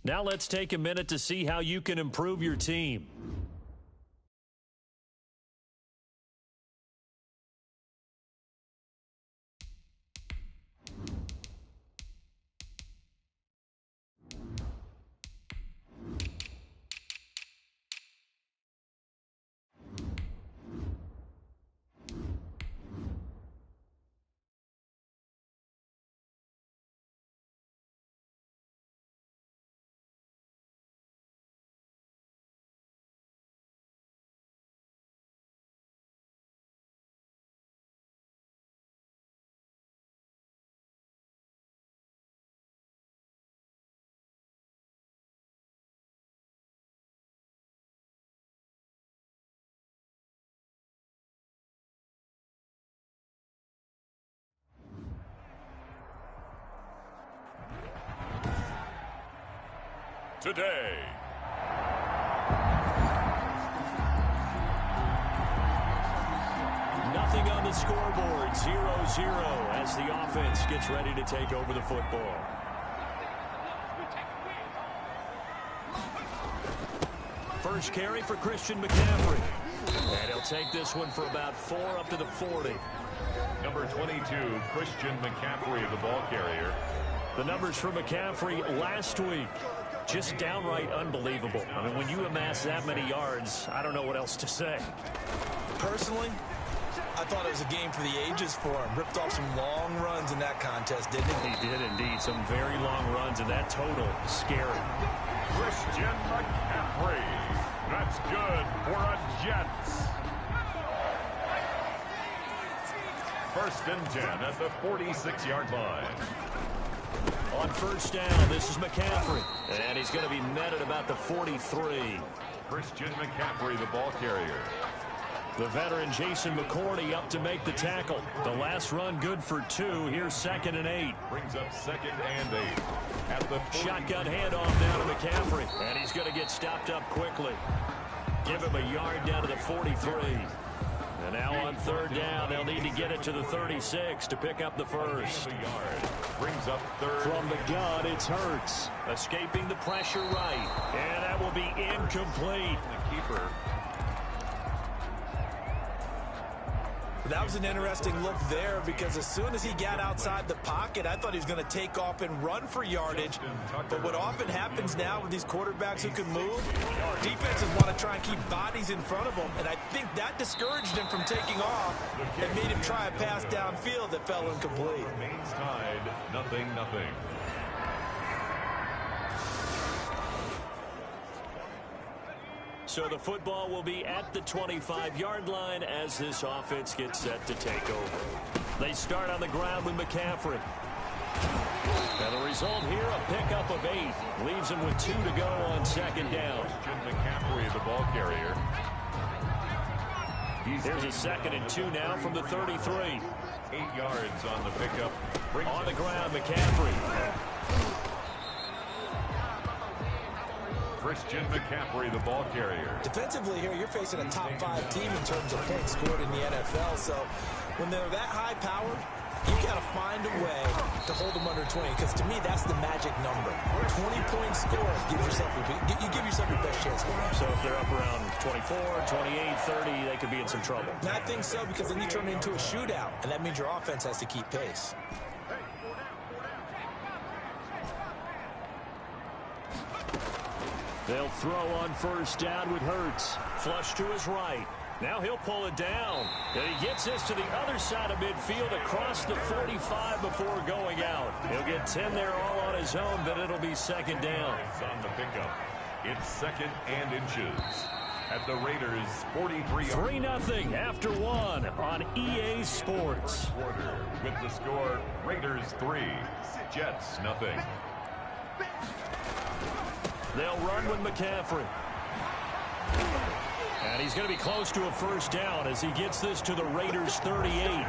Now let's take a minute to see how you can improve your team. Today. Nothing on the scoreboard, 0-0 as the offense gets ready to take over the football. First carry for Christian McCaffrey. And he'll take this one for about 4 up to the 40. Number 22, Christian McCaffrey, the ball carrier. The numbers for McCaffrey last week, just downright unbelievable. I mean, when you amass that many yards, I don't know what else to say. Personally, I thought it was a game for the ages for him. Ripped off some long runs in that contest, didn't he? He did indeed. Some very long runs, and that total scary. Christian McCaffrey. That's good for a Jets. First and 10 at the 46-yard line. On first down, this is McCaffrey. And he's going to be met at about the 43. Christian McCaffrey, the ball carrier. The veteran Jason McCourty up to make the tackle. The last run good for 2. Here's 2nd and 8. Brings up 2nd and 8. At the 40. Shotgun handoff down to McCaffrey. And he's going to get stopped up quickly. Give him a yard down to the 43. And now on third down, they'll need to get it to the 36 to pick up the first. Brings up third. From the gun, it's Hurts. Escaping the pressure right. And that will be incomplete. The keeper. That was an interesting look there because as soon as he got outside the pocket, I thought he was going to take off and run for yardage. But what often happens now with these quarterbacks who can move, defenses want to try and keep bodies in front of them. And I think that discouraged him from taking off and made him try a pass downfield that fell incomplete. Remains tied, 0-0. So the football will be at the 25-yard line as this offense gets set to take over. They start on the ground with McCaffrey. And the result here, a pickup of 8. Leaves him with 2 to go on second down. Christian McCaffrey, the ball carrier. There's a 2nd and 2 now from the 33. 8 yards on the pickup. On the ground, McCaffrey. Christian McCaffrey, the ball carrier. Defensively here, you're facing a top 5 team in terms of points scored in the NFL. So when they're that high-powered, you got to find a way to hold them under 20. Because to me, that's the magic number. 20-point score gives yourself you give yourself your best chance. So if they're up around 24, 28, 30, they could be in some trouble. And I think so, because then you turn it into a shootout, and that means your offense has to keep pace. They'll throw on first down with Hurts. Flush to his right. Now he'll pull it down. And he gets this to the other side of midfield across the 45 before going out. He'll get 10 there all on his own, but it'll be second down. On the pickup. It's 2nd and inches. At the Raiders' 43. 3-0 after 1 on EA Sports. Quarter with the score, Raiders 3, Jets 0. They'll run with McCaffrey. And he's going to be close to a first down as he gets this to the Raiders' 38.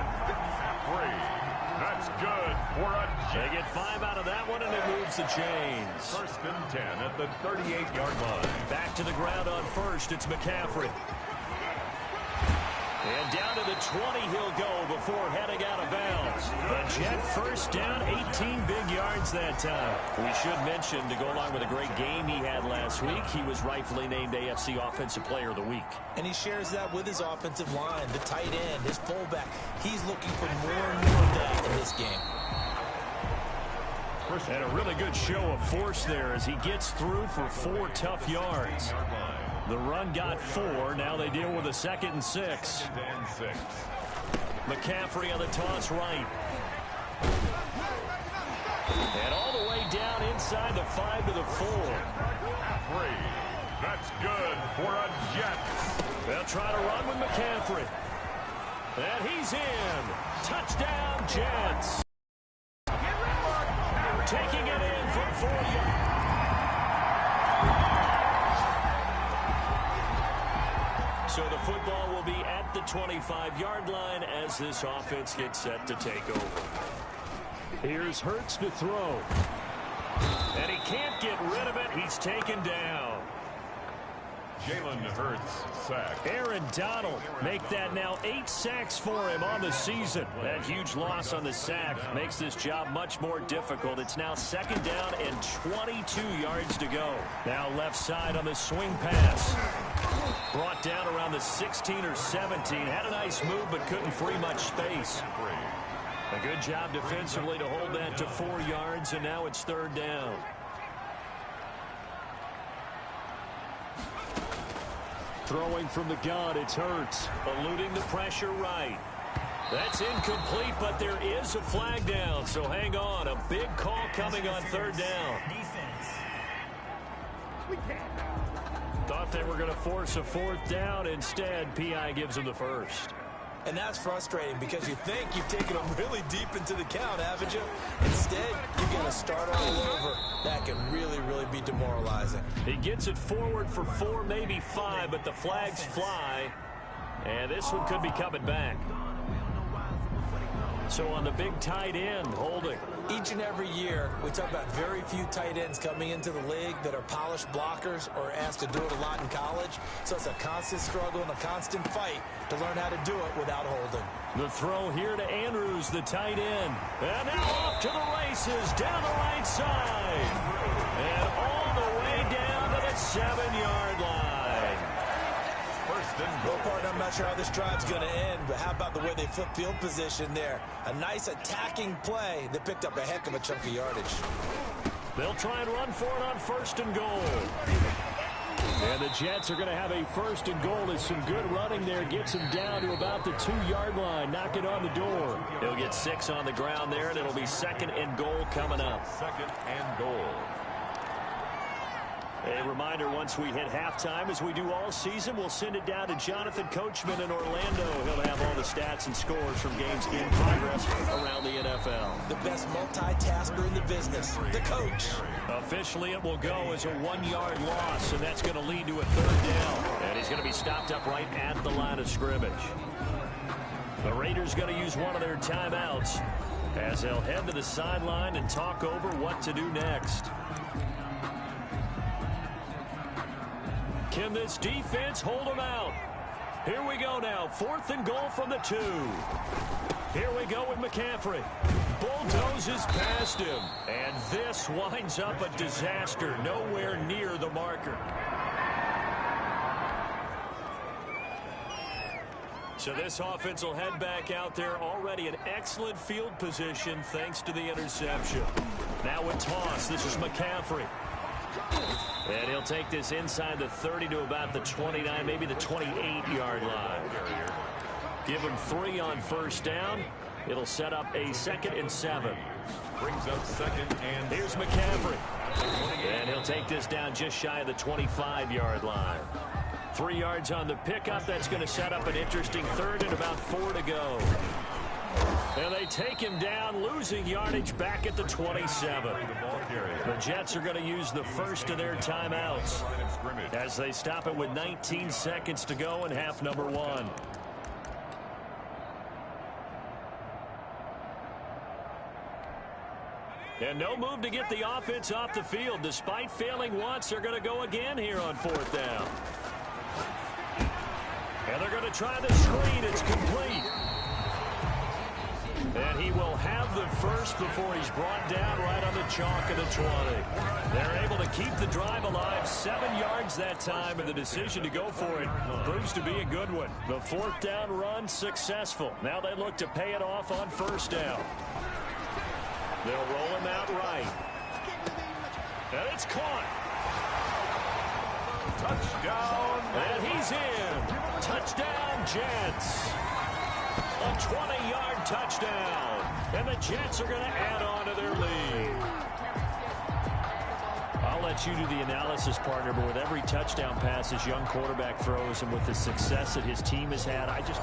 That's good for a Jet. They get 5 out of that one, and it moves the chains. 1st and 10 at the 38-yard line. Back to the ground on first. It's McCaffrey. And down to the 20 he'll go before heading out of bounds. The Jet first down, 18 big yards that time. We should mention, to go along with a great game he had last week, he was rightfully named AFC Offensive Player of the Week. And he shares that with his offensive line, the tight end, his fullback. He's looking for more and more of that in this game. And a really good show of force there as he gets through for 4 tough yards. The run got 4. Now they deal with a 2nd and 6. McCaffrey on the toss right. And all the way down inside the 5 to the 4. That's good for a Jets. They'll try to run with McCaffrey. And he's in. Touchdown, Jets. Taking it in from 4 yards. So the football will be at the 25-yard line as this offense gets set to take over. Here's Hurts to throw. And he can't get rid of it. He's taken down. Jalen Hurts sack. Aaron Donald make that now 8 sacks for him on the season. That huge loss on the sack makes this job much more difficult. It's now 2nd down and 22 yards to go. Now left side on the swing pass. Brought down around the 16 or 17. Had a nice move but couldn't free much space. A good job defensively to hold that to 4 yards, and now it's 3rd down. Throwing from the gun, it's Hurts. Eluding the pressure right. That's incomplete, but there is a flag down, so hang on. A big call coming on 3rd down. Thought they were going to force a 4th down. Instead, P.I. gives them the 1st. And that's frustrating because you think you've taken them really deep into the count, haven't you? Instead, you're going to start all over. That can really, really be demoralizing. He gets it forward for 4, maybe 5, but the flags fly. And this one could be coming back. So on the big tight end, holding. Each and every year, we talk about very few tight ends coming into the league that are polished blockers or asked to do it a lot in college. So it's a constant struggle and a constant fight to learn how to do it without holding. The throw here to Andrews, the tight end. And now off to the races, down the right side. And all the way down to the 7-yard line. Well, partner, I'm not sure how this drive's going to end, but how about the way they flip field position there? A nice attacking play that picked up a heck of a chunk of yardage. They'll try and run for it on 1st and goal. And the Jets are going to have a 1st and goal. There's some good running there. Gets him down to about the 2-yard line. Knock it on the door. He'll get 6 on the ground there, and it'll be 2nd and goal coming up. 2nd and goal. A reminder, once we hit halftime, as we do all season, we'll send it down to Jonathan Coachman in Orlando. He'll have all the stats and scores from games in progress around the NFL. The best multitasker in the business, the coach. Officially, it will go as a 1-yard loss, and that's going to lead to a 3rd down. And he's going to be stopped up right at the line of scrimmage. The Raiders going to use one of their timeouts as they'll head to the sideline and talk over what to do next. Can this defense hold them out? Here we go now. 4th and goal from the 2. Here we go with McCaffrey. Bulldozes past him. And this winds up a disaster. Nowhere near the marker. So this offense will head back out there, already in excellent field position thanks to the interception. Now with toss, this is McCaffrey. And he'll take this inside the 30 to about the 29, maybe the 28-yard line. Give him 3 on 1st down. It'll set up a 2nd and 7. Brings up 2nd and... Here's McCaffrey. And he'll take this down just shy of the 25-yard line. 3 yards on the pickup. That's going to set up an interesting 3rd and about 4 to go. And they take him down, losing yardage back at the 27. The Jets are going to use the 1st of their timeouts as they stop it with 19 seconds to go in half number 1. And no move to get the offense off the field. Despite failing once, they're going to go again here on 4th down. And they're going to try the screen. It's complete. And he will have the first before he's brought down right on the chalk of the 20. They're able to keep the drive alive. 7 yards that time, and the decision to go for it proves to be a good one. The 4th down run successful. Now they look to pay it off on 1st down. They'll roll him out right. And it's caught. Touchdown. And he's in. Touchdown, Jets. A 20-yard touchdown. And the Jets are going to add on to their lead. I'll let you do the analysis, partner, but with every touchdown pass this young quarterback throws and with the success that his team has had, I just...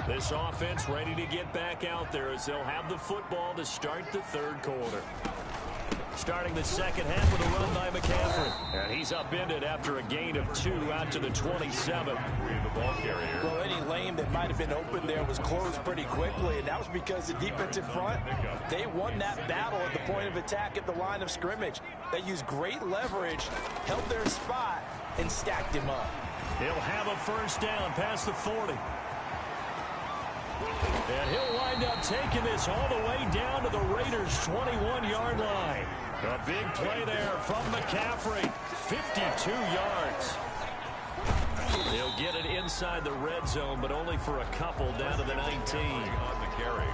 This offense ready to get back out there as they'll have the football to start the 3rd quarter. Starting the 2nd half with a run by McCaffrey. And he's upended after a gain of 2 out to the 27. The ball carrier. Well, any lane that might have been open there was closed pretty quickly, and that was because the defensive front, they won that battle at the point of attack at the line of scrimmage. They used great leverage, held their spot, and stacked him up. He'll have a 1st down past the 40. And he'll wind up taking this all the way down to the Raiders' 21-yard line. A big play there from McCaffrey. 52 yards. He'll get it inside the red zone, but only for a couple down to the 19. On the carry.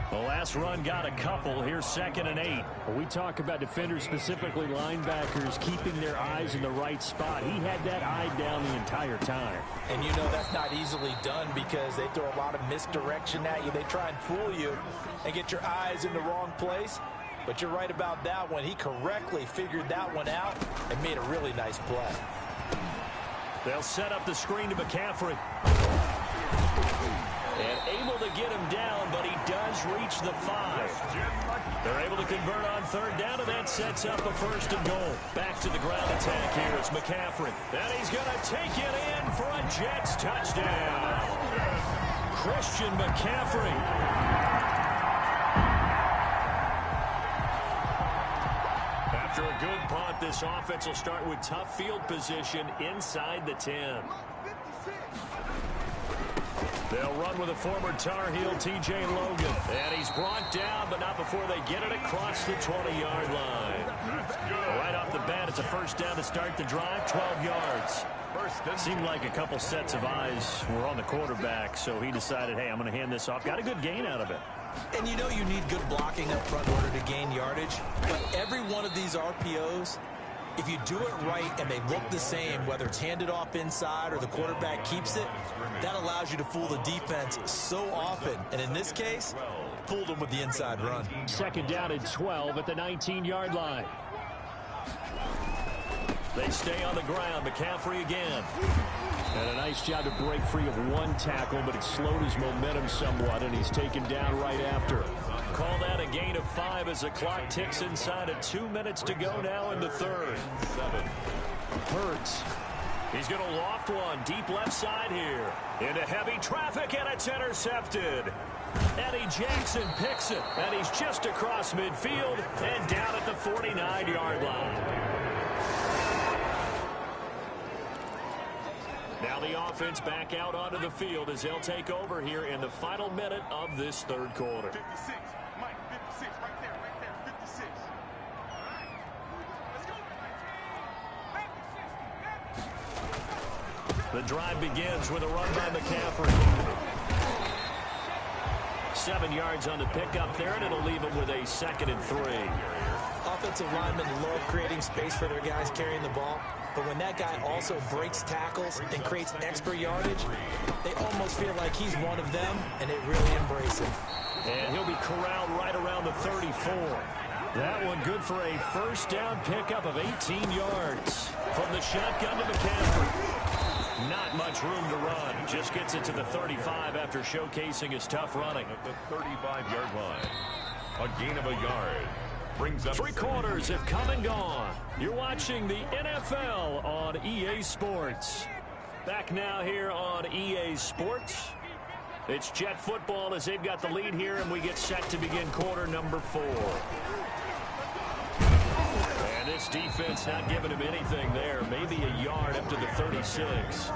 The last run got a couple. Here's 2nd and 8. When we talk about defenders, specifically linebackers, keeping their eyes in the right spot. He had that eye down the entire time. And you know that's not easily done because they throw a lot of misdirection at you. They try and fool you and get your eyes in the wrong place. But you're right about that one. He correctly figured that one out and made a really nice play. They'll set up the screen to McCaffrey. And able to get him down, but he does reach the 5. They're able to convert on 3rd down, and that sets up a 1st and goal. Back to the ground attack here is McCaffrey. And he's going to take it in for a Jets touchdown. Christian McCaffrey. After a good punt, this offense will start with tough field position inside the 10. They'll run with a former Tar Heel, T.J. Logan. And he's brought down, but not before they get it across the 20-yard line. Right off the bat, it's a 1st down to start the drive, 12 yards. Seemed like a couple sets of eyes were on the quarterback, so he decided, hey, I'm going to hand this off. Got a good gain out of it. And you know you need good blocking up front in order to gain yardage. But every one of these RPOs, if you do it right and they look the same, whether it's handed off inside or the quarterback keeps it, that allows you to fool the defense so often. And in this case, fooled them with the inside run. 2nd down and 12 at the 19-yard line. They stay on the ground. McCaffrey again. And a nice job to break free of 1 tackle, but it slowed his momentum somewhat, and he's taken down right after. Call that a gain of 5 as the clock ticks inside of 2 minutes to go now in the 3rd. 7. Hurts. He's going to loft one deep left side here. Into heavy traffic, and it's intercepted. Eddie Jackson picks it, and he's just across midfield and down at the 49-yard line. Now the offense back out onto the field as they'll take over here in the final minute of this 3rd quarter. 56. Mike, 56. Right there. 56. All right. Let's go. The drive begins with a run by McCaffrey. 7 yards on the pickup there, and it'll leave him with a 2nd and 3. Offensive linemen love creating space for their guys carrying the ball. But when that guy also breaks tackles and creates extra yardage, they almost feel like he's one of them, and they really embrace him. And he'll be corralled right around the 34. That one good for a 1st down pickup of 18 yards. From the shotgun to McCaffrey. Not much room to run. Just gets it to the 35 after showcasing his tough running. At the 35-yard line. A gain of a yard. Brings up 3 quarters have come and gone. You're watching the NFL on EA Sports. Back now here on EA Sports. It's Jet football as they've got the lead here, and we get set to begin quarter number 4. And this defense not giving him anything there. Maybe a yard up to the 36.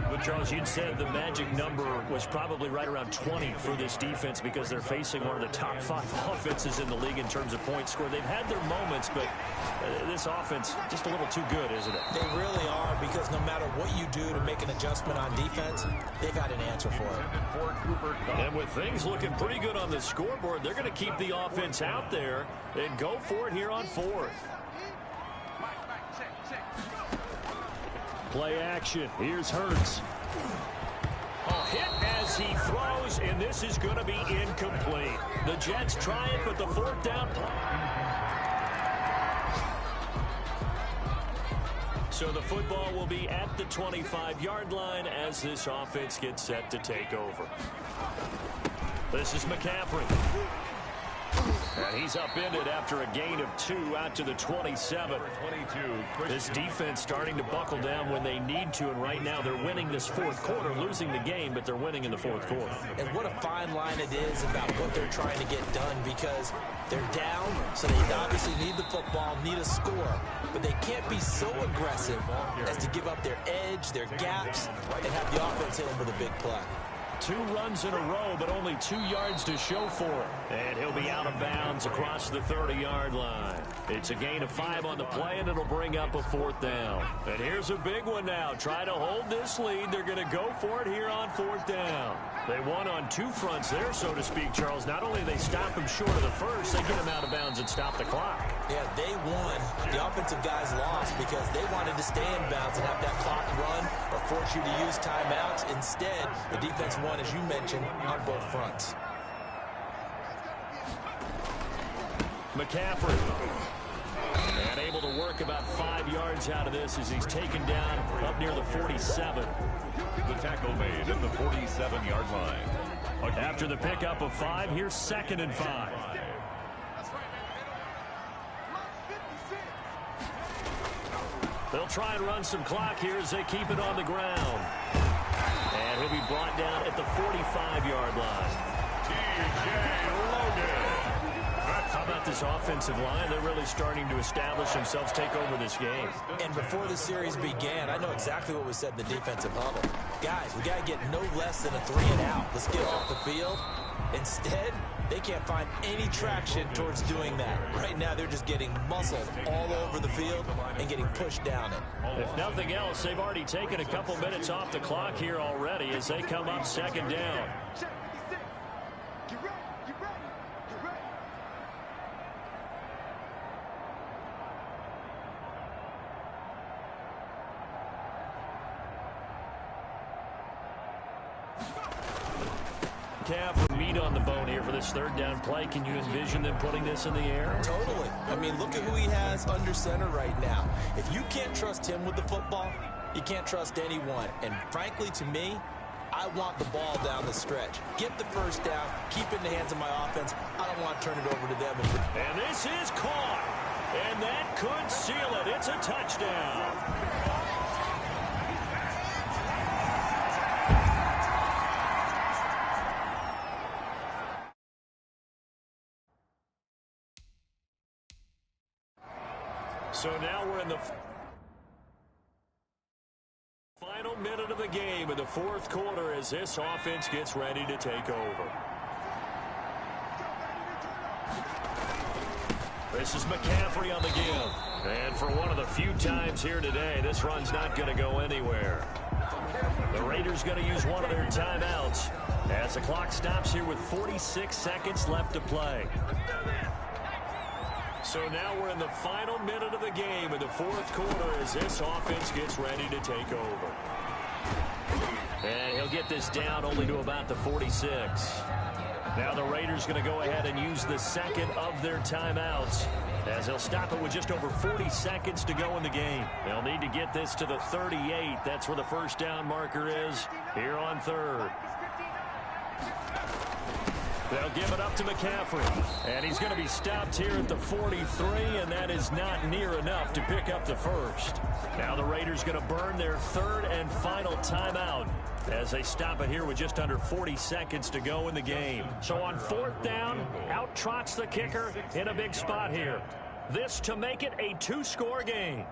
But, Charles, you'd said the magic number was probably right around 20 for this defense because they're facing one of the top 5 offenses in the league in terms of points scored. They've had their moments, but this offense just a little too good, isn't it? They really are, because no matter what you do to make an adjustment on defense, they got an answer for it. And with things looking pretty good on the scoreboard, they're going to keep the offense out there and go for it here on 4th. Play action. Here's Hurts. A hit as he throws, and this is going to be incomplete. The Jets try it, but the 4th down play. So the football will be at the 25-yard line as this offense gets set to take over. This is McCaffrey. And he's upended after a gain of 2 out to the 27. This defense starting to buckle down when they need to, and right now they're winning this 4th quarter, losing the game, but they're winning in the 4th quarter. And what a fine line it is about what they're trying to get done, because they're down, so they obviously need the football, need a score, but they can't be so aggressive as to give up their edge, their gaps, and have the offense hit them with a big play. 2 runs in a row, but only 2 yards to show for it. And he'll be out of bounds across the 30-yard line. It's a gain of 5 on the play, and it'll bring up a 4th down. And here's a big one now. Try to hold this lead. They're going to go for it here on 4th down. They won on 2 fronts there, so to speak, Charles. Not only do they stop him short of the first, they get him out of bounds and stop the clock. Yeah, they won. The offensive guys lost because they wanted to stay in bounds and have that clock run or force you to use timeouts. Instead, the defense won, as you mentioned, on both fronts. McCaffrey. And able to work about 5 yards out of this as he's taken down up near the 47. The tackle made at the 47-yard line. After the pickup of 5, here's 2nd and 5. They'll try and run some clock here as they keep it on the ground. And he'll be brought down at the 45-yard line. T.J. Logan. How about this offensive line? They're really starting to establish themselves, take over this game. And before the series began, I know exactly what was said in the defensive huddle. Guys, we got to get no less than a 3 and out. Let's get off the field. Instead, they can't find any traction towards doing that. Right now, they're just getting muscled all over the field and getting pushed down it. If nothing else, they've already taken a couple minutes off the clock here already as they come up 2nd down. Calf meat on the bone here for this 3rd down play. Can you envision them putting this in the air? Totally. I mean, look at who he has under center right now. If you can't trust him with the football, you can't trust anyone. And frankly, to me, I want the ball down the stretch. Get the 1st down, keep it in the hands of my offense. I don't want to turn it over to them. And this is caught. And that could seal it. It's a touchdown. So now we're in the final minute of the game in the 4th quarter as this offense gets ready to take over. This is McCaffrey on the give. And for one of the few times here today, this run's not going to go anywhere. The Raiders going to use one of their timeouts as the clock stops here with 46 seconds left to play. So now we're in the final minute of the game in the 4th quarter as this offense gets ready to take over. And he'll get this down only to about the 46. Now the Raiders going to go ahead and use the second of their timeouts, as they'll stop it with just over 40 seconds to go in the game. They'll need to get this to the 38. That's where the first down marker is here on third. They'll give it up to McCaffrey. And he's going to be stopped here at the 43, and that is not near enough to pick up the first. Now the Raiders going to burn their third and final timeout as they stop it here with just under 40 seconds to go in the game. So on fourth down, out trots the kicker in a big spot here. This to make it a two-score game.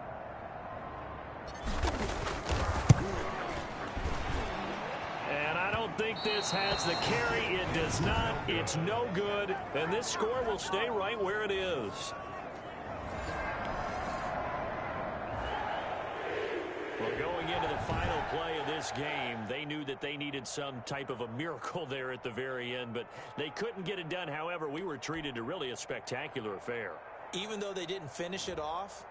And I don't think this has the carry. It does not. It's no good. And this score will stay right where it is. Well, going into the final play of this game, they knew that they needed some type of a miracle there at the very end, but they couldn't get it done. However, we were treated to really a spectacular affair. Even though they didn't finish it off,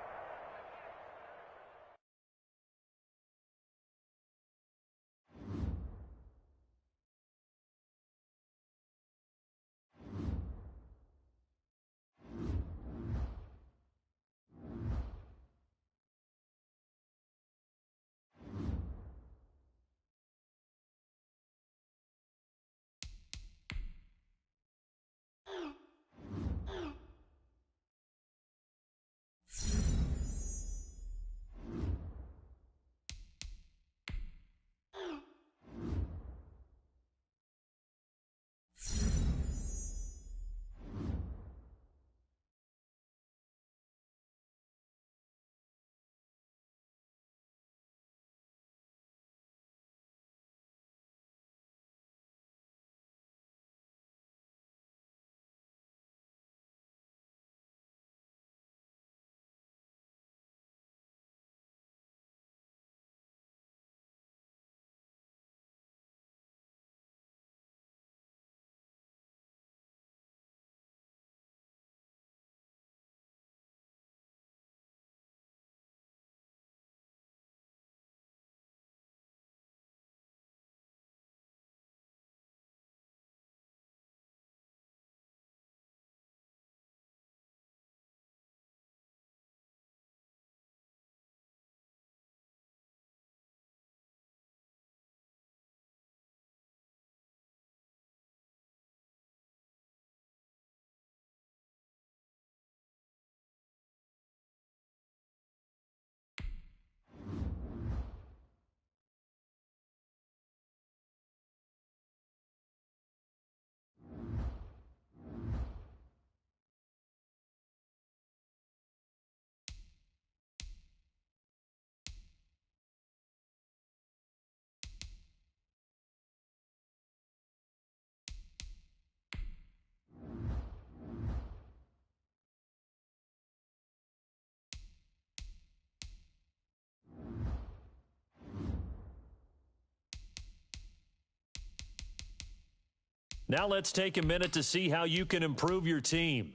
now let's take a minute to see how you can improve your team.